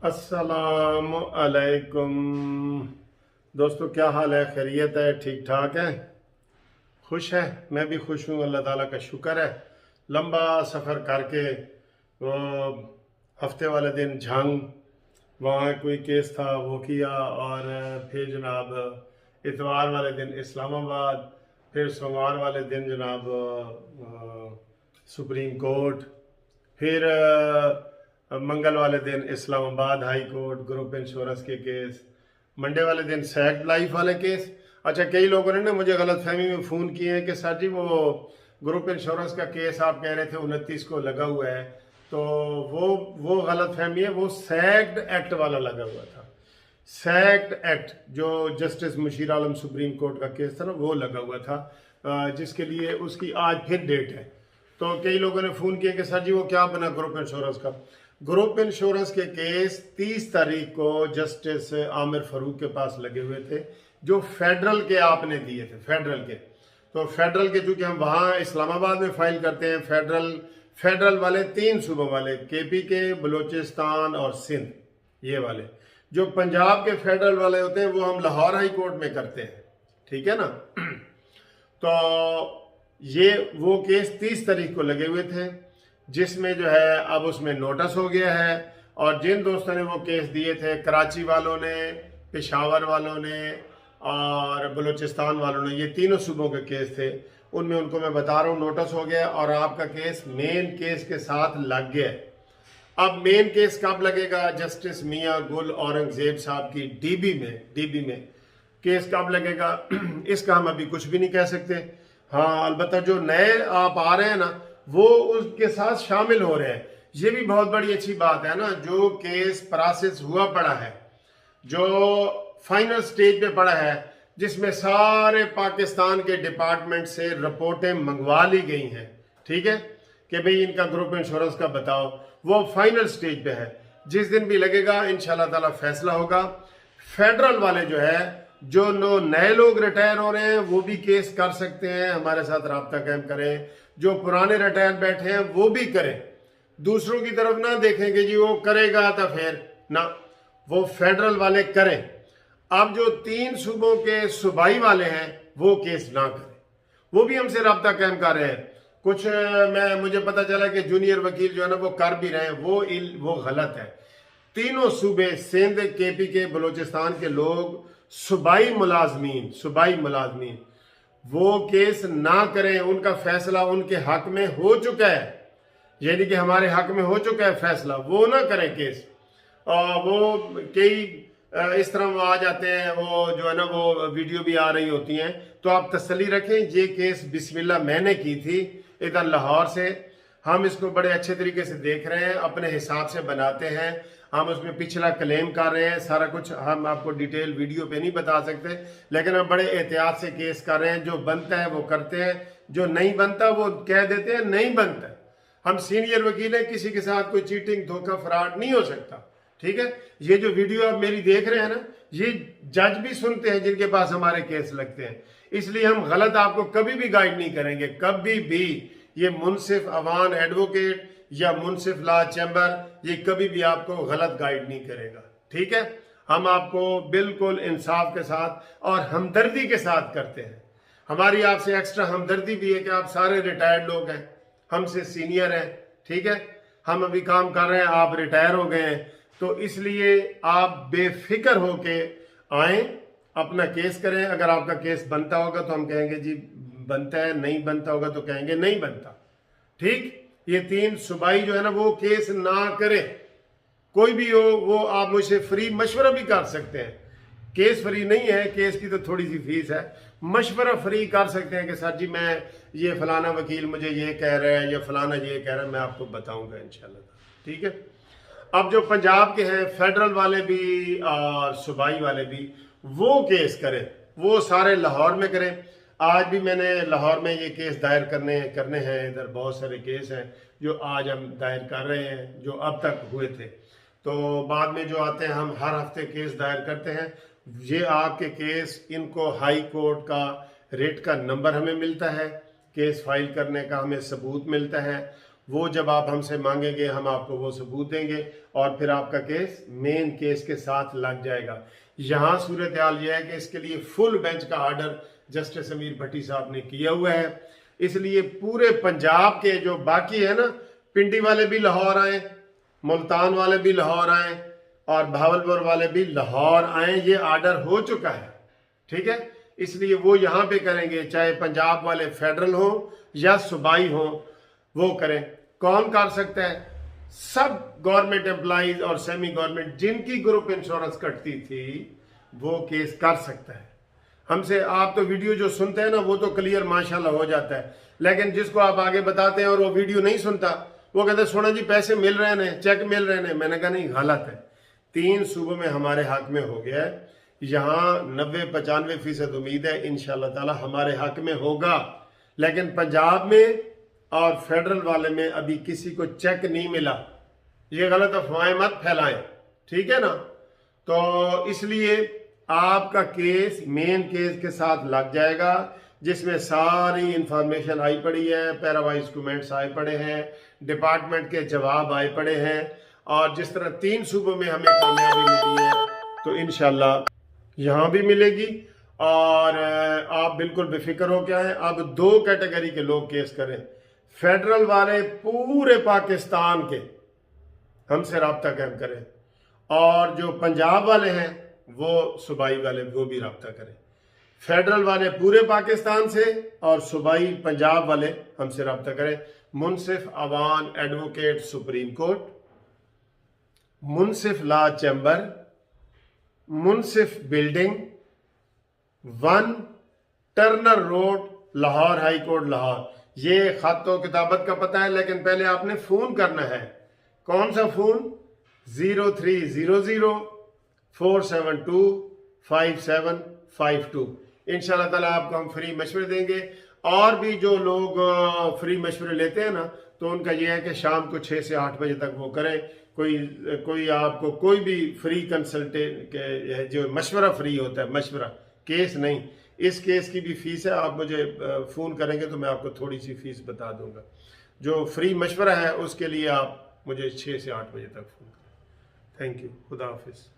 अस्सलाम अलैकुम दोस्तों, क्या हाल है? खैरियत है? ठीक ठाक है? खुश है? मैं भी खुश हूँ, अल्लाह ताला का शुक्र है। लंबा सफ़र करके वो हफ्ते वाले दिन झंग, वहाँ कोई केस था वो किया, और फिर जनाब इतवार वाले दिन इस्लामाबाद, फिर सोमवार वाले दिन जनाब सुप्रीम कोर्ट, फिर मंगल वाले दिन Islamabad high court group insurance के केस, मंडे वाले दिन सैक्ड लाइफ वाले केस। अच्छा, कई लोगों ने ना मुझे गलतफहमी में फ़ोन किए हैं कि सर जी वो ग्रुप इंश्योरेंस का केस आप कह रहे थे 29 को लगा हुआ है, तो वो गलतफहमी है। वो सैक्ड एक्ट वाला लगा हुआ था। सैक्ड एक्ट जो जस्टिस मुशीर आलम सुप्रीम कोर्ट का केस था ना, वो लगा हुआ था, जिसके लिए उसकी आज फिर डेट है। तो कई लोगों ने फ़ोन किया कि सर जी वो क्या बना ग्रुप इंश्योरेंस का। ग्रुप इंश्योरेंस के केस 30 तारीख को जस्टिस आमिर फारूक के पास लगे हुए थे, जो फेडरल के आपने दिए थे, फेडरल के। तो फेडरल के चूँकि हम वहाँ इस्लामाबाद में फाइल करते हैं, फेडरल वाले 3 सूबों वाले, केपी के, बलूचिस्तान और सिंध, ये वाले। जो पंजाब के फेडरल वाले होते हैं वो हम लाहौर हाई कोर्ट में करते हैं, ठीक है ना। तो ये वो केस 30 तारीख को लगे हुए थे, जिसमें जो है अब उसमें नोटिस हो गया है। और जिन दोस्तों ने वो केस दिए थे, कराची वालों ने, पेशावर वालों ने और बलूचिस्तान वालों ने, ये तीनों सूबों के केस थे, उनमें उनको मैं बता रहा हूँ नोटिस हो गया और आपका केस मेन केस के साथ लग गया। अब मेन केस कब लगेगा? जस्टिस मियाँ गुल औरंगजेब साहब की डीबी में केस कब लगेगा इसका हम अभी कुछ भी नहीं कह सकते। हाँ, अलबत्ता जो नए आप आ रहे हैं ना, वो उसके साथ शामिल हो रहे हैं। ये भी बहुत बड़ी अच्छी बात है ना। जो केस प्रोसेस हुआ पड़ा है, जो फाइनल स्टेज पे पड़ा है, जिसमें सारे पाकिस्तान के डिपार्टमेंट से रिपोर्टें मंगवा ली गई हैं, ठीक है, कि भाई इनका ग्रुप इंश्योरेंस का बताओ, वो फाइनल स्टेज पे है। जिस दिन भी लगेगा इंशाल्लाह ताला फैसला होगा। फेडरल वाले जो है, जो नए लोग रिटायर हो रहे हैं वो भी केस कर सकते हैं, हमारे साथ राब्ता कायम करें। जो पुराने रिटायर बैठे हैं वो भी करें, दूसरों की तरफ ना देखें कि जी वो करेगा तो फिर ना, वो फेडरल वाले करें। अब जो 3 सूबों के सूबाई वाले हैं वो केस ना करें, वो भी हमसे राब्ता कायम कर रहे हैं। कुछ मुझे पता चला कि जूनियर वकील जो है ना वो कर भी रहे हैं, वो गलत है। तीनों सूबे, सिंध, केपी के, बलूचिस्तान के लोग, सूबाई मुलाजमीन वो केस ना करें। उनका फैसला उनके हक में हो चुका है, यानी कि हमारे हक में हो चुका है फैसला, वो ना करें केस। वो कई इस तरह वो आ जाते हैं, वो जो है ना वो वीडियो भी आ रही होती हैं। तो आप तसल्ली रखें, ये केस बिस्मिल्लाह मैंने की थी इधर लाहौर से। हम इसको बड़े अच्छे तरीके से देख रहे हैं, अपने हिसाब से बनाते हैं। हम उसमें पिछला क्लेम कर रहे हैं, सारा कुछ हम आपको डिटेल वीडियो पे नहीं बता सकते, लेकिन हम बड़े एहतियात से केस कर रहे हैं। जो बनता है वो करते हैं, जो नहीं बनता वो कह देते हैं नहीं बनता। हम सीनियर वकील हैं, किसी के साथ कोई चीटिंग, धोखा, फ्रॉड नहीं हो सकता, ठीक है। ये जो वीडियो आप मेरी देख रहे हैं ना, ये जज भी सुनते हैं जिनके पास हमारे केस लगते हैं। इसलिए हम गलत आपको कभी भी गाइड नहीं करेंगे, कभी भी। ये मुनसिफ अवान एडवोकेट या मुनसिफ लॉ चैम्बर ये कभी भी आपको गलत गाइड नहीं करेगा, ठीक है। हम आपको बिल्कुल इंसाफ के साथ और हमदर्दी के साथ करते हैं। हमारी आपसे एक्स्ट्रा हमदर्दी भी है कि आप सारे रिटायर्ड लोग हैं, हमसे सीनियर हैं, ठीक है। हम अभी काम कर रहे हैं, आप रिटायर हो गए हैं, तो इसलिए आप बेफिक्र होके आए, अपना केस करें। अगर आपका केस बनता होगा तो हम कहेंगे जी बनता है, नहीं बनता होगा तो कहेंगे नहीं बनता, ठीक। ये 3 सूबाई जो है ना वो केस ना करें, कोई भी हो। वो आप मुझसे फ्री मशवरा भी कर सकते हैं, केस फ्री नहीं है, केस की तो थोड़ी सी फीस है। मशवरा फ्री कर सकते हैं कि सर जी मैं ये फलाना वकील मुझे ये कह रहा है या फलाना ये कह रहा है, मैं आपको बताऊंगा इंशाल्लाह, ठीक है। अब जो पंजाब के हैं, फेडरल वाले भी और सूबाई वाले भी, वो केस करें, वो सारे लाहौर में करें। आज भी मैंने लाहौर में ये केस दायर करने हैं। इधर बहुत सारे केस हैं जो आज हम दायर कर रहे हैं, जो अब तक हुए थे। तो बाद में जो आते हैं, हम हर हफ्ते केस दायर करते हैं। ये आपके केस, इनको हाई कोर्ट का रेट का नंबर हमें मिलता है, केस फाइल करने का हमें सबूत मिलता है। वो जब आप हमसे मांगेंगे हम आपको वो सबूत देंगे और फिर आपका केस मेन केस के साथ लग जाएगा। यहाँ सूरत हाल ये है कि इसके लिए फुल बेंच का आर्डर जस्टिस अमीर भट्टी साहब ने किया हुआ है, इसलिए पूरे पंजाब के जो बाकी है ना, पिंडी वाले भी लाहौर आए, मुल्तान वाले भी लाहौर आए और भावलपुर वाले भी लाहौर आए, ये आर्डर हो चुका है, ठीक है। इसलिए वो यहाँ पे करेंगे, चाहे पंजाब वाले फेडरल हो या सूबाई हो, वो करें। कौन कर सकता है? सब गवर्नमेंट एम्प्लॉइज और सेमी गवर्नमेंट जिनकी ग्रुप इंश्योरेंस कटती थी वो केस कर सकता है हमसे। आप तो वीडियो जो सुनते हैं ना वो तो क्लियर माशाल्लाह हो जाता है, लेकिन जिसको आप आगे बताते हैं और वो वीडियो नहीं सुनता, वो कहते हैं सुना जी पैसे मिल रहे हैं, चेक मिल रहे हैं। मैंने कहा नहीं, गलत है। 3 सूबों में हमारे हक में हो गया है, यहाँ 90-95% उम्मीद है इंशाल्लाह ताला हमारे हक में होगा, लेकिन पंजाब में और फेडरल वाले में अभी किसी को चेक नहीं मिला। ये गलत अफवाहें मत फैलाएं, ठीक है ना। तो इसलिए आपका केस मेन केस के साथ लग जाएगा, जिसमें सारी इंफॉर्मेशन आई पड़ी है, पैरावाइज कमेंट्स आए पड़े हैं, डिपार्टमेंट के जवाब आए पड़े हैं, और जिस तरह 3 सूबों में हमें कामयाबी मिली है तो इंशाल्लाह यहाँ भी मिलेगी। और आप बिल्कुल बेफिक्र हो क्या है। अब 2 कैटेगरी के लोग केस करें, फेडरल वाले पूरे पाकिस्तान के हमसे रब्ता कायम करें, और जो पंजाब वाले हैं वो सूबाई वाले वो भी रब्ता करें। फेडरल वाले पूरे पाकिस्तान से और सूबाई पंजाब वाले हमसे रब्ता करें। Munsif Awan advocate Supreme Court, Munsif law chamber, Munsif building 1 Turner Road Lahore, High Court Lahore. ये खत तो किताबत का पता है, लेकिन पहले आपने फोन करना है। कौन सा फोन? 0300 472 5752। इंशाल्लाह ताला आपको हम फ्री मशवरे देंगे। और भी जो लोग फ्री मशवरे लेते हैं ना, तो उनका यह है कि शाम को 6 से 8 बजे तक वो करें। कोई आपको कोई भी फ्री कंसल्टेंट जो मशवरा फ्री होता है, मशवरा, केस नहीं। इस केस की भी फीस है, आप मुझे फ़ोन करेंगे तो मैं आपको थोड़ी सी फीस बता दूंगा। जो फ्री मशवरा है उसके लिए आप मुझे 6 से 8 बजे तक फ़ोन करें। थैंक यू, खुदा हाफिज़।